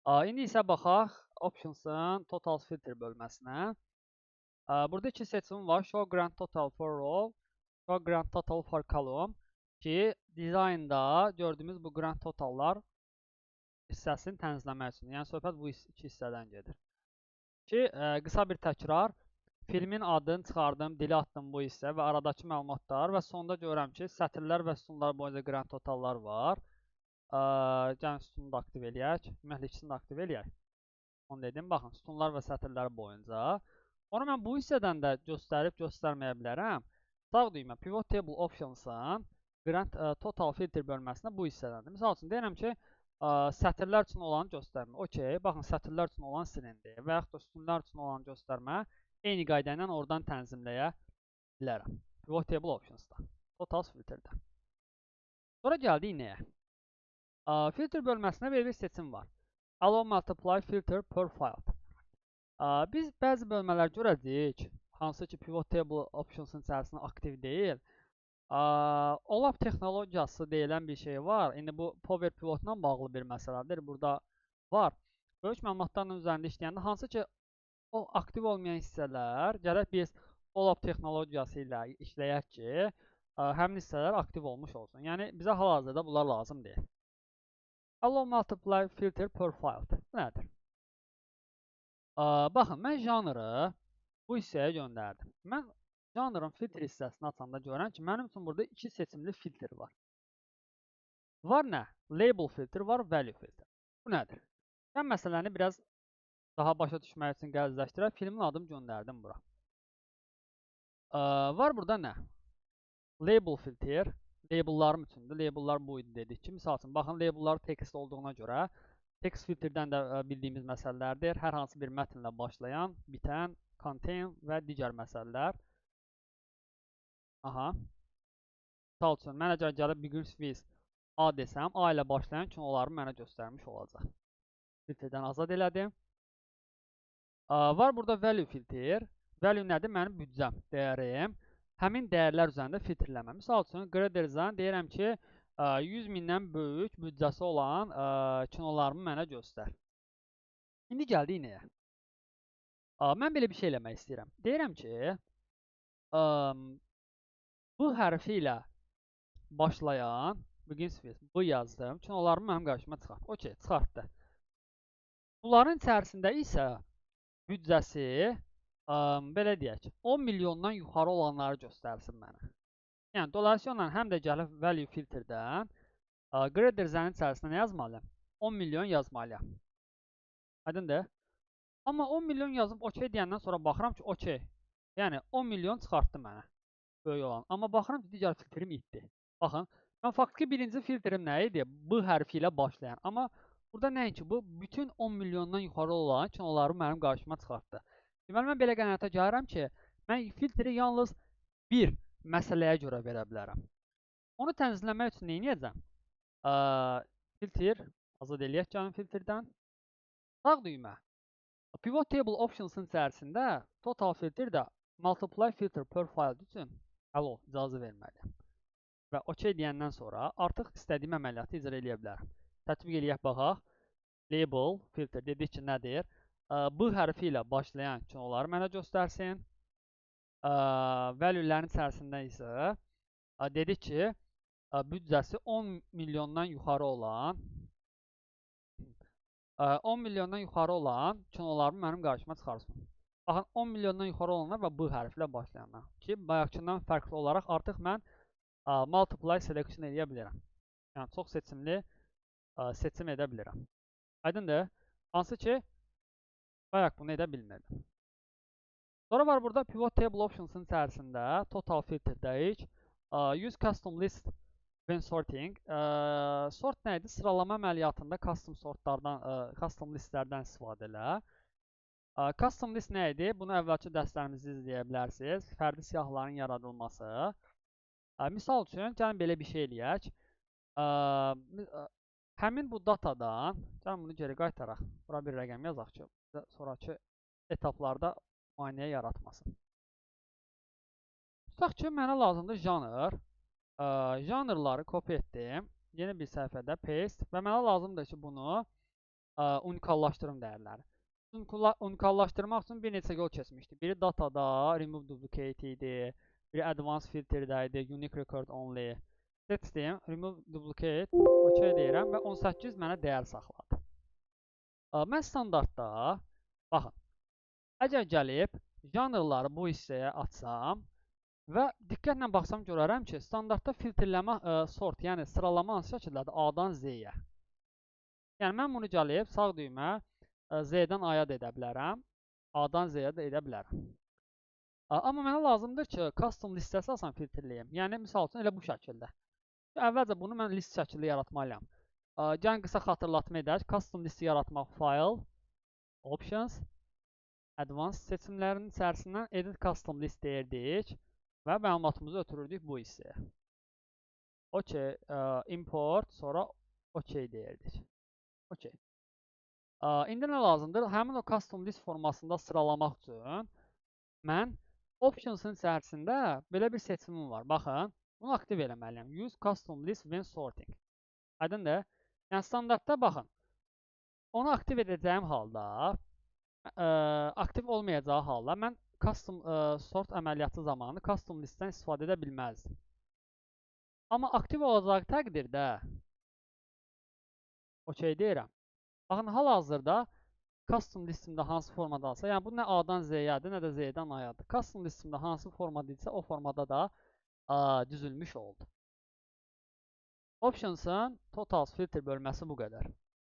İndi isə baxaq Options'ın Total Filter bölməsinə. Burada iki seçim var. Show Grand Total for Row, Show Grand Total for Column ki, dizaynda gördüyümüz bu Grand Totallar hissəsini tənzimləmək üçün. Yəni, söhbət bu iki hissədən gedir. Ki, qısa bir təkrar, filmin adını çıxardım, dili atdım bu hissə və aradakı məlumatlar və sonda görürəm ki, sətirlər və sütunlar boyunca Grand Totallar var. Gəlin sütunu da aktiv eləyək. Ümumiyyətlə ikisini də aktiv eləyək. Onu dedim, baxın, sütunlar və sətirlər boyunca. Onu mən bu hissədən də göstərib göstərməyə bilərəm. Sağ düymə Pivot Table Options'ın Grand Total Filter bölməsində bu hissədəndir. Misal üçün deyirəm ki, sətirlər üçün olanı göstərmə. Okey, baxın, sətirlər üçün olan silindi və yaxud da sütunlar üçün olanı göstərmə. Eyni qayda ilə oradan tənzimləyə bilərəm. Pivot Table Options'da. Total Filter'də. Sonra gəldik nəyə? Filter bölməsində belə bir seçim var. Allow Multiply Filter per File. Biz bəzi bölmələr görəcəyik, hansı ki Pivot Table Options'ın içərisində aktiv deyil. OLAP texnologiyası deyilən bir şey var. İndi bu Power Pivotla bağlı bir məsələdir. Burada var. Böyük məlumatların üzərində işləyəndə hansı ki o aktiv olmayan hissələr, gərək biz OLAP texnologiyası ilə işləyək ki, həmin hissələr aktiv olmuş olsun. Yəni, bizə hal-hazırda bunlar lazım deyil. Allow Multiply Filter per File. Bu nədir? Baxın, mən janrı bu hissəyə göndərdim. Mən janrın filtr hissəsini açanda görürəm ki, mənim üçün burada iki seçimli filtr var. Var nə? Label filtr var, value filtr. Bu nədir? Mən məsələni biraz daha başa düşmək üçün gəlizləşdirək. Filmin adını göndərdim bura. Var burada nə? Label filtr. Labellarım üçündür. Labellar bu idi dedik ki, misal üçün, baxın, labellar text olduğuna görə text filtrdən də bildiyimiz məsələlərdir. Hər hansı bir mətnlə başlayan, bitən, contain və digər məsələlər. Aha. Misal üçün, mən əgər gəlib begins with A desəm, A ilə başlayan kinoları mənə göstərmiş olacaq. Filtrdən azad elədim. Var burada value filtr. Value nədir? Mənim büdcəm, dəyərim. Həmin dəyərlər üzərində filtrləmə. Misal üçün, Graderzan deyirəm ki, 100 mindən böyük büdcəsi olan kinolarımı mənə göstər. İndi gəldik nəyə? Mən belə bir şey eləmək istəyirəm. Deyirəm ki, bu hərfi ilə başlayan, bu yazdım, kinolarımı mənim qarşıma çıxart. Okey, çıxartdı. Bunların içərisində isə büdcəsi, belə deyək, 10 milyondan yuxarı olanları göstərsin mənə. Yəni, dolayısıyla həm də gəlib value filtrdən Graderzənin içərisində nə yazmalıyam? 10 milyon yazmalıyam. Aydındır? Amma 10 milyon yazıb okey deyəndən sonra baxıram ki, okey. Yəni, 10 milyon çıxartdı mənə böyük olan. Amma baxıram ki, digər filtrim itdi. Baxın, mən faktiki birinci filtrim nə idi? B hərfi ilə başlayan. Amma burada nəinki bu, bütün 10 milyondan yuxarı olan kinoları mənim qarşıma çıxartdı. Deməli, mən belə qənaətə gəlirəm ki, mən filtri yalnız bir məsələyə görə verə bilərəm. Onu tənzimləmək üçün nə edəcəm? Filtr, azad eləyək gəlin filtrdən. Sağ düymə. Pivot Table Options'ın içərisində Total Filter də Multiply Filter per File üçün icazə verməliyəm. Və OK deyəndən sonra artıq istədiyim əməliyyatı icra eləyə bilərəm. Tətbiq eləyək baxaq. Label filter dedik ki, nədir? Bu hərfi ilə başlayan kinoları mənə göstərsin. Value'lərin içərisində isə dedik ki, büdcəsi 10 milyondan yuxarı olan 10 milyondan yuxarı olan kinolarımı mənim qarşıma çıxarsın. Baxın, 10 milyondan yuxarı olanlar və bu hərflə başlayanlar ki, bayaqkindən fərqli olaraq artıq mən multiply selection edə bilirəm. Yəni, çox seçimli seçim edə bilirəm. Aydındır? Hansı ki, bayaq bunu edə bilmirdim. Sonra var burada Pivot Table Options'ın içərisində Total Filterdəyik. Use Custom List when sorting. Sort nə idi? Sıralama əməliyyatında custom sortlardan, custom listlərdən istifadə elə. Custom list nə idi? Bunu əvvəlki dərslərimizdə izləyə bilərsiniz. Fərdi siyahıların yaradılması. Misal üçün, gəlin belə bir şey eləyək. Həmin bu datadan, gəlin bunu geri qaytaraq. Bura bir rəqəm yazaq ki, sonraki etaplarda maneə yaratmasın. Tutaq ki, mənə lazımdır janr. Janrları kopya etdim. Yeni bir səhifədə paste və mənə lazımdır ki, bunu unikallaşdırım dəyərləri. Unikallaşdırmaq üçün bir neçə yol keçmişdik. Biri datada remove duplicate idi, biri advanced filterdə idi, unique record only. Seçdim, remove duplicate, OK deyirəm və 18 mənə dəyər saxladı. Mən standartda, baxın, əgər gəlib janrları bu hissəyə açsam və diqqətlə baxsam görərəm ki, standartda filtrləmə sort, yəni sıralama hansı şəkildədir? A-dan Z-yə. Yəni mən bunu gəlib sağ düymə Z-dən A-ya da edə bilərəm, A-dan Z-yə də edə bilərəm. Amma mənə lazımdır ki, custom listə əsasən filtrləyim. Yəni misal üçün elə bu şəkildə. Əvvəlcə bunu mən list şəkildə yaratmalıyam. Gəlin qısa xatırlatma edək. Custom listi yaratmaq file, options, advanced seçimlərinin içərisindən edit custom list deyirdik və məlumatımızı ötürürdük bu hissəyə. OK, import, sonra OK deyirdik. OK. İndi nə lazımdır? Həmin o custom list formasında sıralamaq üçün mən options'ın içərisində belə bir seçimim var. Baxın, bunu aktiv eləməliyəm. Use custom list when sorting. Aydındır? Yəni standartda baxın. Onu aktiv edəcəyim halda, aktiv olmayacağı halda mən custom sort əməliyyatı zamanı custom listdən istifadə edə bilməzdim. Amma aktiv olacaq təqdirdə OK deyirəm. Baxın, hal-hazırda custom listimdə hansı formadadırsa, yəni bu nə A-dan Z-yadır, nə də Z-dən A-yadır. Custom listimdə hansı formadadırsa, o formada da düzülmüş oldu. Options'ın totals filter bölməsi bu qədər.